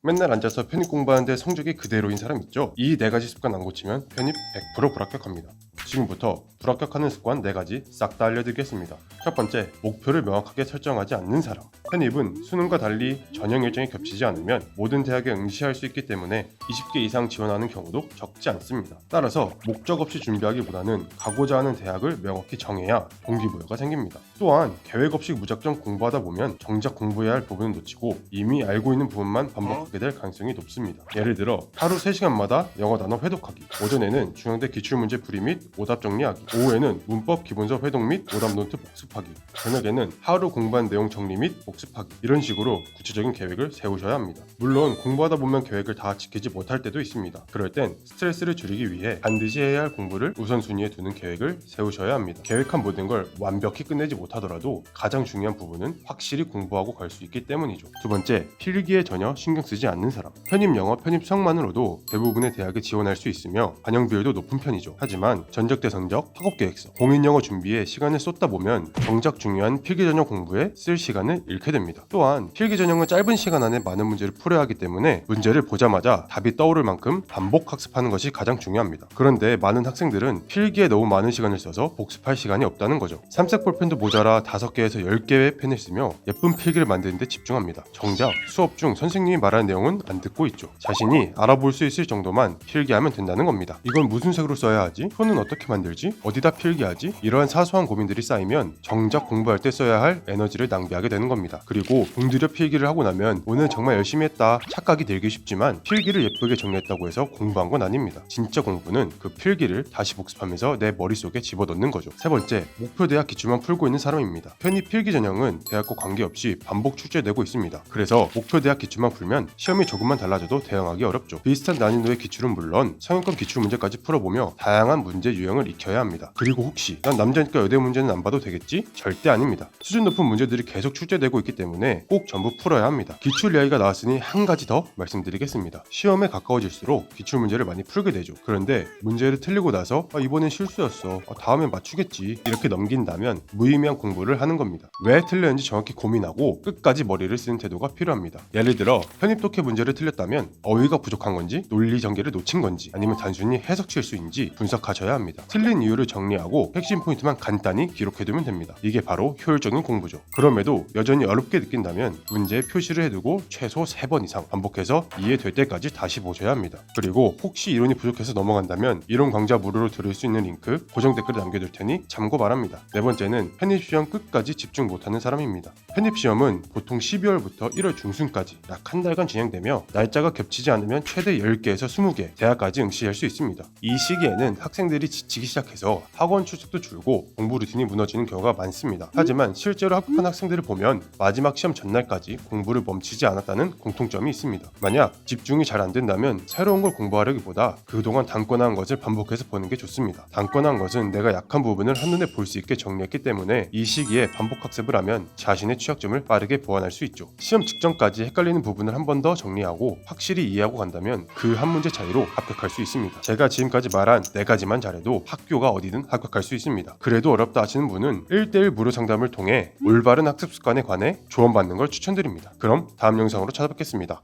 맨날 앉아서 편입 공부하는데 성적이 그대로인 사람 있죠? 이 4가지 습관 안 고치면 편입 100% 불합격합니다. 지금부터 불합격하는 습관 4가지 싹 다 알려드리겠습니다. 첫 번째, 목표를 명확하게 설정하지 않는 사람. 편입은 수능과 달리 전형 일정이 겹치지 않으면 모든 대학에 응시할 수 있기 때문에 20개 이상 지원하는 경우도 적지 않습니다. 따라서 목적 없이 준비하기보다는 가고자 하는 대학을 명확히 정해야 동기부여가 생깁니다. 또한 계획 없이 무작정 공부하다 보면 정작 공부해야 할 부분을 놓치고 이미 알고 있는 부분만 반복하게 될 가능성이 높습니다. 예를 들어 하루 3시간마다 영어 단어 회독하기, 오전에는 중앙대 기출문제 풀이 및 오답 정리하기, 오후에는 문법 기본서 회독 및 오답 노트 복습하기, 저녁에는 하루 공부한 내용 정리 및 복습하기, 이런 식으로 구체적인 계획을 세우셔야 합니다. 물론 공부하다 보면 계획을 다 지키지 못할 때도 있습니다. 그럴 땐 스트레스를 줄이기 위해 반드시 해야 할 공부를 우선순위에 두는 계획을 세우셔야 합니다. 계획한 모든 걸 완벽히 끝내지 못하더라도 가장 중요한 부분은 확실히 공부하고 갈 수 있기 때문이죠. 두 번째, 필기에 전혀 신경 쓰지 않는 사람. 편입 영어, 편입 수학만으로도 대부분의 대학에 지원할 수 있으며 반영 비율도 높은 편이죠. 하지만 전적대 성적, 학업계획서, 공인 영어 준비에 시간을 쏟다 보면 정작 중요한 필기 전형 공부에 쓸 시간을 잃게 됩니다. 또한 필기 전형은 짧은 시간 안에 많은 문제를 풀어야 하기 때문에 문제를 보자마자 답이 떠오를 만큼 반복 학습하는 것이 가장 중요합니다. 그런데 많은 학생들은 필기에 너무 많은 시간을 써서 복습할 시간이 없다는 거죠. 삼색 볼펜도 모자라 5개에서 10개의 펜을 쓰며 예쁜 필기를 만드는데 집중합니다. 정작 수업 중 선생님이 말하는 내용은 안 듣고 있죠. 자신이 알아볼 수 있을 정도만 필기하면 된다는 겁니다. 이건 무슨 색으로 써야 하지? 표는 어떻게 만들지? 어디다 필기하지? 이러한 사소한 고민들이 쌓이면 정작 공부할 때 써야 할 에너지를 낭비하게 되는 겁니다. 그리고 공들여 필기를 하고 나면 오늘 정말 열심히 했다 착각이 들기 쉽지만 필기를 예쁘게 정리했다고 해서 공부한 건 아닙니다. 진짜 공부는 그 필기를 다시 복습하면서 내 머릿속에 집어넣는 거죠. 세 번째, 목표 대학 기출만 풀고 있는 사람입니다. 편입 필기 전형은 대학과 관계없이 반복 출제되고 있습니다. 그래서 목표 대학 기출만 풀면 시험이 조금만 달라져도 대응하기 어렵죠. 비슷한 난이도의 기출은 물론 성형권 기출 문제까지 풀어보며 다양한 문제 유형을 익혀야 합니다. 그리고 혹시 난 남자니까 여대 문제는 안 봐도 되겠지? 절대 아닙니다. 수준 높은 문제들이 계속 출제되고 있기 때문에 꼭 전부 풀어야 합니다. 기출 이야기가 나왔으니 한 가지 더 말씀드리겠습니다. 시험에 가까워질수록 기출 문제를 많이 풀게 되죠. 그런데 문제를 틀리고 나서 이번엔 실수였어, 다음엔 맞추겠지, 이렇게 넘긴다면 무의미한 공부를 하는 겁니다. 왜 틀렸는지 정확히 고민하고 끝까지 머리를 쓰는 태도가 필요합니다. 예를 들어 편입 독해 문제를 틀렸다면 어휘가 부족한 건지, 논리 전개를 놓친 건지, 아니면 단순히 해석 실수인지 분석하셔야 합니다. 틀린 이유를 정리하고 핵심 포인트만 간단히 기록해두면 됩니다. 이게 바로 효율적인 공부죠. 그럼에도 여전히 어렵게 느낀다면 문제에 표시를 해두고 최소 3번 이상 반복해서 이해될 때까지 다시 보셔야 합니다. 그리고 혹시 이론이 부족해서 넘어간다면 이론 강좌 무료로 들을 수 있는 링크 고정 댓글에 남겨둘 테니 참고 바랍니다. 네 번째는 편입시험 끝까지 집중 못하는 사람입니다. 편입시험은 보통 12월부터 1월 중순까지 약 한 달간 진행되며 날짜가 겹치지 않으면 최대 10개에서 20개 대학까지 응시할 수 있습니다. 이 시기에는 학생들이 지치기 시작해서 학원 출석도 줄고 공부 루틴이 무너지는 경우가 많습니다. 하지만 실제로 합격한 학생들을 보면 마지막 시험 전날까지 공부를 멈추지 않았다는 공통점이 있습니다. 만약 집중이 잘 안 된다면 새로운 걸 공부하려기보다 그동안 단권한 것을 반복해서 보는 게 좋습니다. 단권한 것은 내가 약한 부분을 한눈에 볼 수 있게 정리했기 때문에 이 시기에 반복 학습을 하면 자신의 취약점을 빠르게 보완할 수 있죠. 시험 직전까지 헷갈리는 부분을 한 번 더 정리하고 확실히 이해하고 간다면 그 한 문제 차이로 합격할 수 있습니다. 제가 지금까지 말한 4가지만 잘해도 학교가 어디든 합격할 수 있습니다. 그래도 어렵다 하시는 분은 1대1 무료 상담을 통해 올바른 학습 습관에 관해 조언받는 걸 추천드립니다. 그럼 다음 영상으로 찾아뵙겠습니다.